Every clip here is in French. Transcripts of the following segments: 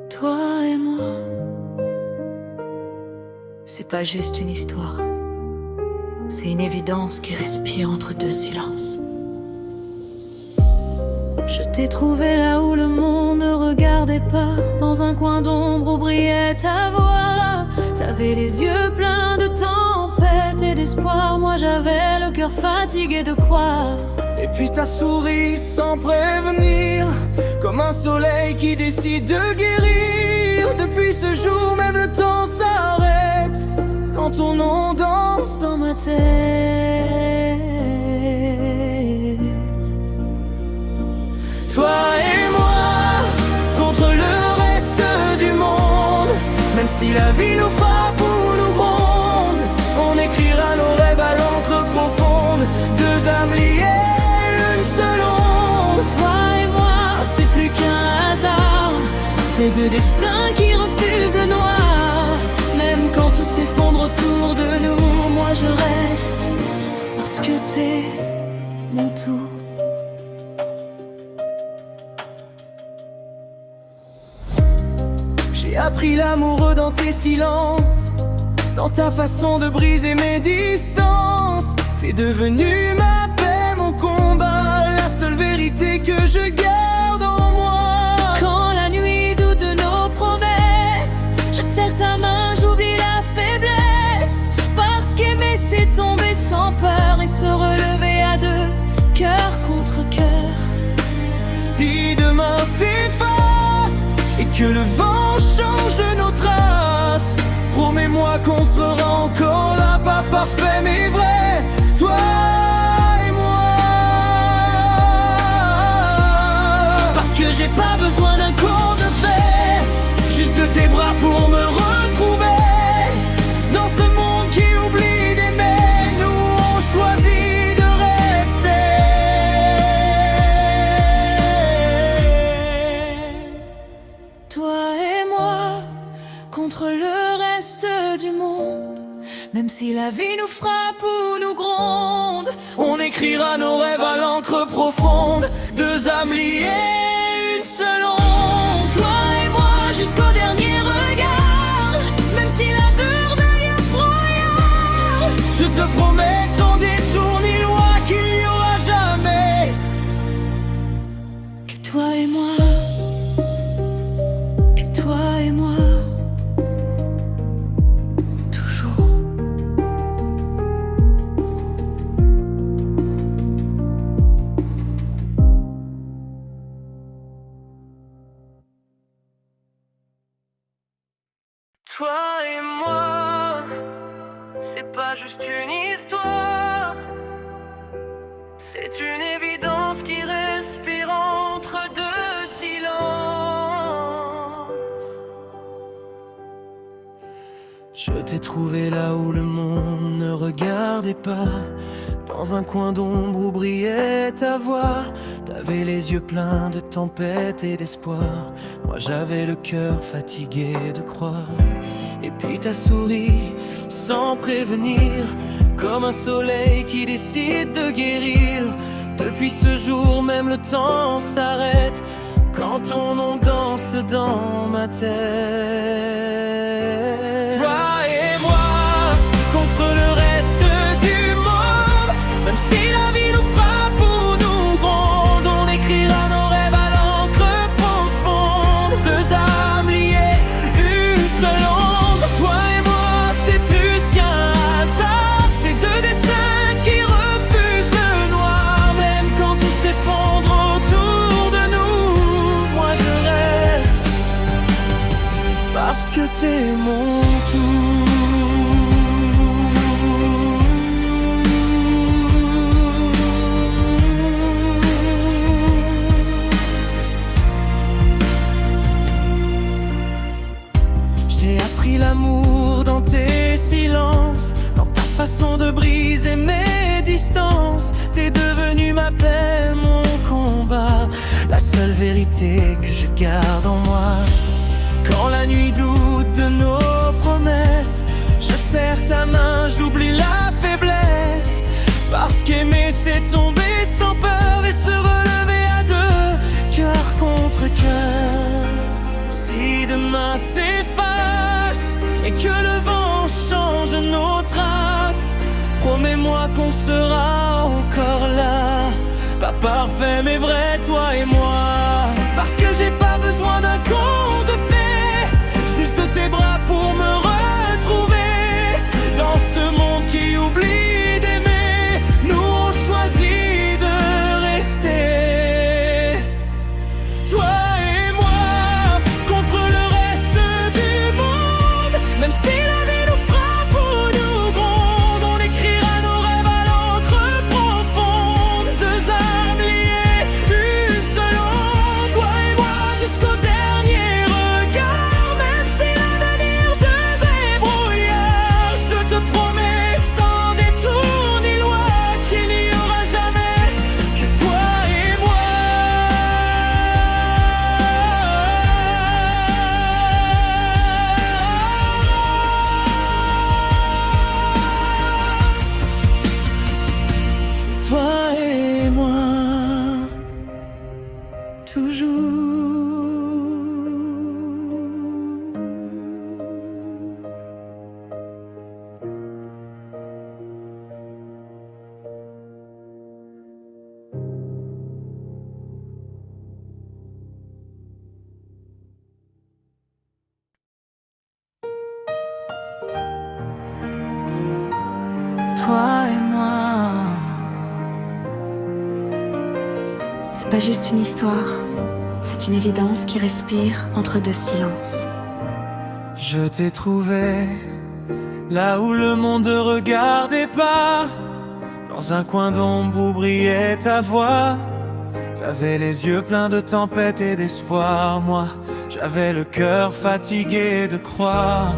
Toi et moi, c'est pas juste une histoire, c'est une évidence qui respire entre deux silences. Je t'ai trouvé là où le monde ne regardait pas, dans un coin d'ombre où brillait ta voix. T'avais les yeux pleins de tempête et d'espoir, moi j'avais le cœur fatigué de croire. Et puis t'as souri sans prévenir, comme un soleil qui décide de guérir. Depuis ce jour, même le temps s'arrête quand ton nom danse dans ma tête. Toi et moi, contre le reste du monde. Même si la vie nous frappe ou nous gronde, on écrira nos rêves à l'encre profonde. Deux âmes liées, une seule onde. Toi et moi, c'est plus qu'un hasard, c'est deux destins qui refusent le noir. Même quand tout s'effondre autour de nous, moi je reste, parce que t'es mon tout. J'ai appris l'amour dans tes silences, dans ta façon de briser mes distances. T'es devenu ma paix, mon combat, la seule vérité que je garde en moi. Quand la nuit doute de nos promesses, je serre ta main, j'oublie la faiblesse. Parce qu'aimer c'est tomber sans peur et se relever à deux, cœur contre cœur. Si demain s'efface et que le vent change nos traces, promets-moi qu'on sera encore là, pas parfait mais vrai. Toi et moi, Parce que j'ai pas besoin d'un conte de fées, juste de tes bras pour me retrouver. Dans ce monde qui oublie d'aimer, nous on choisit de rester. toi et moi, contre le reste du monde. Même si la vie nous frappe ou nous gronde, On écrira nos rêves à l'encre profonde. Deux âmes liées, une seule onde. toi et moi jusqu'au dernier regard. Même si l'avenir devient brouillard, Je te promets sans détour ni loi qu'il n'y aura jamais que toi et moi, que toi et moi, toujours. Toi et moi, c'est pas juste une histoire, c'est une évidence qui respire entre deux silences. Je t'ai trouvé là où le monde ne regardait pas, dans un coin d'ombre où brillait ta voix. T'avais les yeux pleins de tempête et d'espoir, moi j'avais le cœur fatigué de croire. Et puis t'as souri sans prévenir, comme un soleil qui décide de guérir. Depuis ce jour, même le temps s'arrête quand ton nom danse dans ma tête. Toi et moi, contre le reste du monde. Même si la vie nous frappe ou nous gronde, on écrira nos rêves à l'encre profonde. Deux âmes liées, une seule onde. Toi et moi, c'est plus qu'un hasard, c'est deux destins qui refusent le noir. Même quand tout s'effondre autour de nous, moi je reste, parce que t'es mon tout. J'ai appris l'amour dans tes silences, dans ta façon de briser mes distances. T'es devenu ma paix, mon combat, la seule vérité que je garde en moi. Quand la nuit doute de nos promesses, je serre ta main, j'oublie la faiblesse. Parce qu'aimer c'est tomber sans peur et se relever à deux, cœur contre cœur. Si demain demain s'efface et que le vent change nos traces. Promets-moi qu'on sera encore là, pas parfait mais vrai, toi et moi. Parce que j'ai pas besoin d'un conte de fées, juste tes bras pour me retrouver. Dans ce monde qui oublie d'aimer, nous on choisit de rester. Toi et moi, contre le reste du monde. Même si la vie nous frappe ou nous gronde, on écrira nos rêves à l'encre profonde. Deux âmes liées, une seule onde. Toi et moi jusqu'au dernier regard. Même si l'avenir devait brouillard, je te promets sans détour ni loi qu'il n'y aura jamais que toi et moi. Toi et moi, toujours. Toi et moi. C'est pas juste une histoire, c'est une évidence qui respire entre deux silences. Je t'ai trouvé là où le monde ne regardait pas, dans un coin d'ombre où brillait ta voix. T'avais les yeux pleins de tempête et d'espoir. Moi, j'avais le cœur fatigué de croire.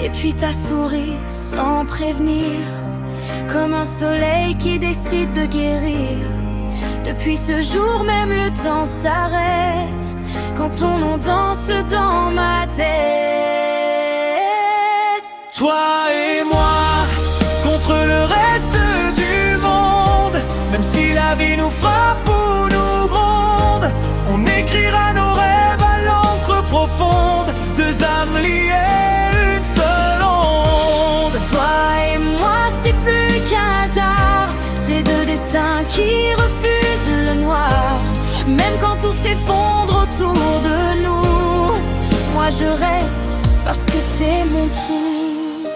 Et puis t'as souri sans prévenir, comme un soleil qui décide de guérir. Depuis ce jour même le temps s'arrête, quand ton nom danse dans ma tête. Toi et moi, contre le reste du monde. Même si la vie nous frappe ou nous gronde, on écrira nos rêves à l'encre profonde. Deux âmes liées, une seule onde. Toi et moi c'est plus qu'un hasard, c'est deux destins qui refusent le noir. Même quand tout s'effondre autour de nous, moi je reste parce que t'es mon tout.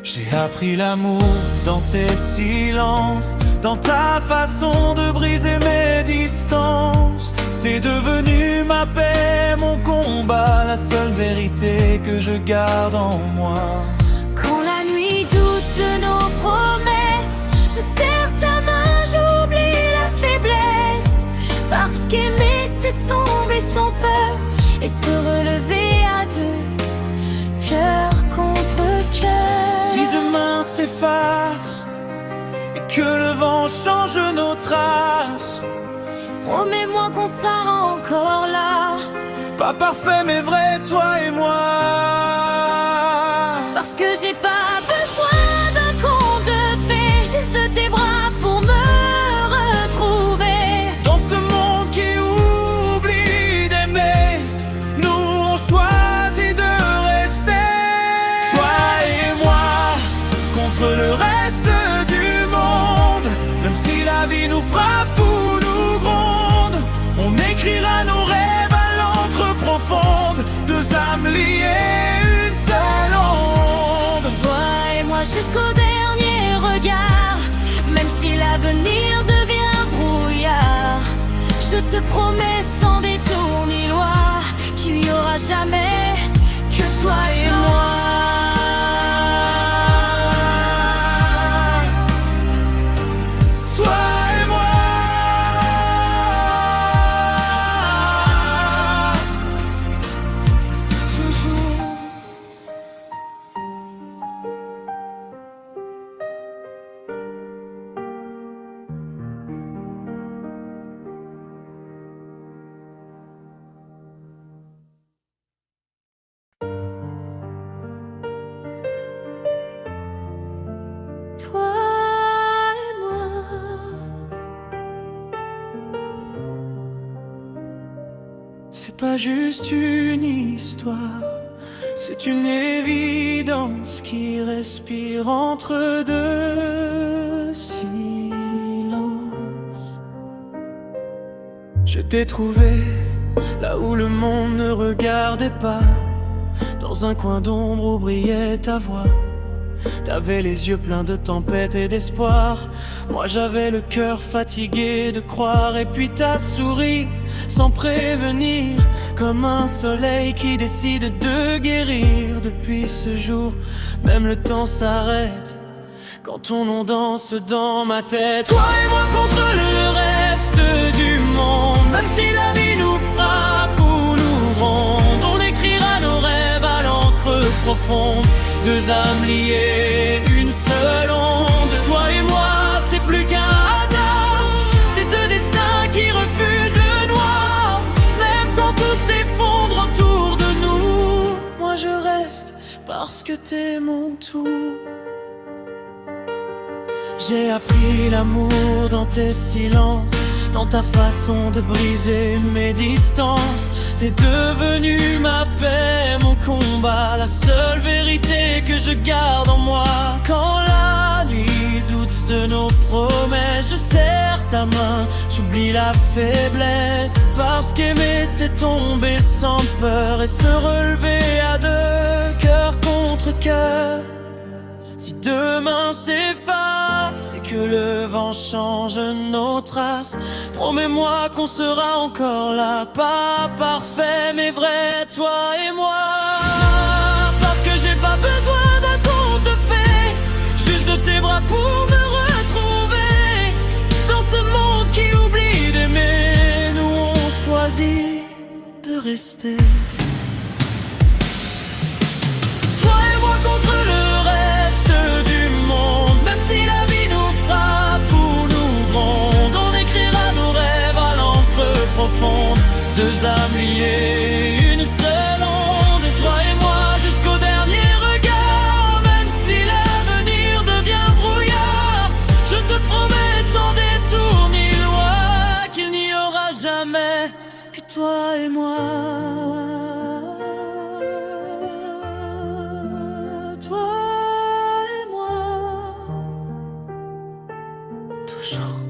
J'ai appris l'amour dans tes silences, dans ta façon de briser mes distances. T'es devenu ma paix, mon combat, la seule vérité que je garde en moi. Quand la nuit doute de nos promesses, je serre ta main, j'oublie la faiblesse. Parce qu'aimer c'est tomber sans peur et se relever à deux, cœur contre cœur. Si demain s'efface et que le vent change nos traces, promets-moi qu'on sera encore là, pas parfait mais vrai, toi et moi. parce que j'ai pas besoin d'un conte de fées, juste tes bras pour me retrouver. Dans ce monde qui oublie d'aimer, nous on choisit de rester. Toi et moi, contre le reste du monde. Même si la vie nous frappe ou nous gronde, on écrira nos rêves à l'encre profonde. Deux âmes liées, une seule onde. Toi et moi jusqu'au dernier regard, même si l'avenir devient brouillard, je te promets sans détour ni loi qu'il n'y aura jamais que toi et moi. c'est pas juste une histoire, c'est une évidence qui respire entre deux silences. Je t'ai trouvé là où le monde ne regardait pas, dans un coin d'ombre où brillait ta voix. T'avais les yeux pleins de tempête et d'espoir, moi j'avais le cœur fatigué de croire. Et puis t'as souri sans prévenir, comme un soleil qui décide de guérir. Depuis ce jour, même le temps s'arrête quand ton nom danse dans ma tête. Toi et moi contre le reste du monde, même si la vie nous frappe ou nous ronde, on écrira nos rêves à l'encre profonde. Deux âmes liées, une seule onde. Toi et moi, c'est plus qu'un hasard, c'est deux destins qui refusent le noir. Même quand tout s'effondre autour de nous, moi je reste parce que t'es mon tout. J'ai appris l'amour dans tes silences, dans ta façon de briser mes distances. T'es devenu ma paix, mon combat, la seule vérité que je garde en moi. Quand la nuit doute de nos promesses, je serre ta main, j'oublie la faiblesse. Parce qu'aimer c'est tomber sans peur et se relever à deux, cœur contre cœur. Si demain s'efface et que le vent change nos traces, promets-moi qu'on sera encore là, pas parfait mais vrai, toi et moi. Parce que j'ai pas besoin d'un conte de fées, juste de tes bras pour me retrouver. Dans ce monde qui oublie d'aimer, nous on choisit de rester. Toi et moi contre le reste du monde, même si la vie nous frappe ou nous gronde, on écrira nos rêves à l'encre profonde. Deux âmes liées, une seule onde. Toi et moi jusqu'au dernier regard, même si l'avenir devient brouillard, je te promets sans détour ni loi qu'il n'y aura jamais que toi et moi. Toi et moi, toujours.